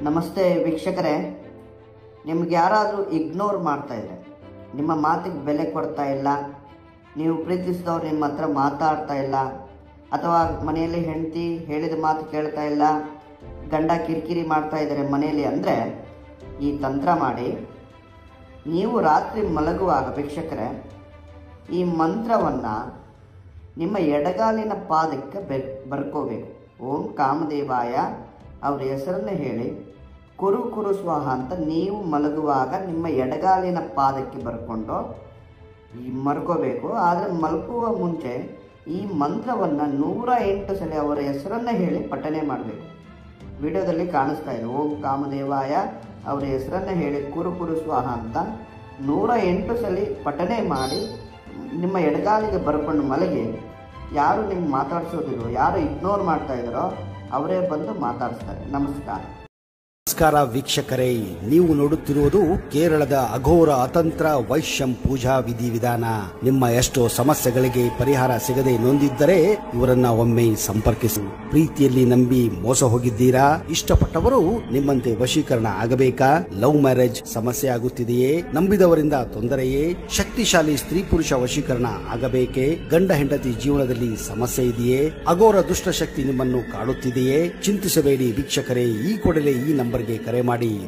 ನಮಸ್ತೆ ವೀಕ್ಷಕರೇ, ನಿಮ್ಗೆ ಯಾರಾದರೂ ಇಗ್ನೋರ್ ಮಾಡ್ತಾ ಇದ್ರೆ, ನಿಮ್ಮ ಮಾತಿಗೆ ಬೆಲೆ ಕೊಡ್ತಾ ಇಲ್ಲ, ನೀವು ಪ್ರೀತಿಸಿದವ್ರು ನಿಮ್ಮ ಹತ್ರ ಮಾತಾಡ್ತಾ ಇಲ್ಲ, ಅಥವಾ ಮನೆಯಲ್ಲಿ ಹೆಂಡತಿ ಹೇಳಿದ ಮಾತು ಕೇಳ್ತಾ ಇಲ್ಲ, ಗಂಡ ಕಿರಿಕಿರಿ ಮಾಡ್ತಾ ಇದ್ದಾರೆ ಮನೆಯಲ್ಲಿ ಅಂದರೆ ಈ ತಂತ್ರ ಮಾಡಿ. ನೀವು ರಾತ್ರಿ ಮಲಗುವಾಗ ವೀಕ್ಷಕರೇ ಈ ಮಂತ್ರವನ್ನು ನಿಮ್ಮ ಎಡಗಾಲಿನ ಪಾದಕ್ಕೆ ಬರ್ಕೋಬೇಕು. ಓಂ ಕಾಮದೇವಾಯ ಅವರ ಹೆಸರನ್ನು ಹೇಳಿ ಕುರು ಕುರು ಸ್ವಾಹ ಅಂತ ನೀವು ಮಲಗುವಾಗ ನಿಮ್ಮ ಎಡಗಾಲಿನ ಪಾದಕ್ಕೆ ಬರ್ಕೊಂಡು ಮಲ್ಕೋಬೇಕು. ಆದರೆ ಮಲ್ಕುವ ಮುಂಚೆ ಈ ಮಂತ್ರವನ್ನು 108 ಸಲ ಅವರ ಹೆಸರನ್ನು ಹೇಳಿ ಪಠನೆ ಮಾಡಬೇಕು. ವಿಡಿಯೋದಲ್ಲಿ ಕಾಣಿಸ್ತಾ ಇದೆ. ಓಂ ಕಾಮದೇವಾಯ ಅವರ ಹೆಸರನ್ನು ಹೇಳಿ ಕುರು ಕುರು ಸ್ವಾಹ ಅಂತ 108 ಸಲ ಪಠನೆ ಮಾಡಿ ನಿಮ್ಮ ಎಡಗಾಲಿಗೆ ಬರ್ಕೊಂಡು ಮಲಗಿ. ಯಾರು ನಿಮ್ಗೆ ಮಾತಾಡ್ಸೋದಿರೋ, ಯಾರು ಇಗ್ನೋರ್ ಮಾಡ್ತಾ ಇದ್ದಾರೋ ಅವರೇ ಬಂದು ಮಾತಾಡಿಸ್ತಾರೆ. ನಮಸ್ಕಾರ. ನಮಸ್ಕಾರ ವೀಕ್ಷಕರೇ, ನೀವು ನೋಡುತ್ತಿರುವುದು ಕೇರಳದ ಅಘೋರ ಅತಂತ್ರ ವೈಶ್ಯಂ ಪೂಜಾ ವಿಧಿವಿಧಾನ. ನಿಮ್ಮ ಎಷ್ಟೋ ಸಮಸ್ಯೆಗಳಿಗೆ ಪರಿಹಾರ ಸಿಗದೆ ನೊಂದಿದ್ದರೆ ಇವರನ್ನ ಒಮ್ಮೆ ಸಂಪರ್ಕಿಸಿ. ಪ್ರೀತಿಯಲ್ಲಿ ನಂಬಿ ಮೋಸ ಹೋಗಿದ್ದೀರಾ? ಇಷ್ಟಪಟ್ಟವರು ನಿಮ್ಮಂತೆ ವಶೀಕರಣ ಆಗಬೇಕಾ? ಲವ್ ಮ್ಯಾರೇಜ್ ಸಮಸ್ಯೆ ಆಗುತ್ತಿದೆಯೇ? ನಂಬಿದವರಿಂದ ತೊಂದರೆಯೇ? ಶಕ್ತಿಶಾಲಿ ಸ್ತ್ರೀ ಪುರುಷ ವಶೀಕರಣ ಆಗಬೇಕೇ? ಗಂಡ ಹೆಂಡತಿ ಜೀವನದಲ್ಲಿ ಸಮಸ್ಯೆ ಇದೆಯೇ? ಅಘೋರ ದುಷ್ಟಶಕ್ತಿ ನಿಮ್ಮನ್ನು ಕಾಡುತ್ತಿದೆಯೇ? ಚಿಂತಿಸಬೇಡಿ ವೀಕ್ಷಕರೇ, ಈ ಕೂಡಲೇ ಈ ನಂಬರ್ಗೆ ಕರೆ ಮಾಡಿ.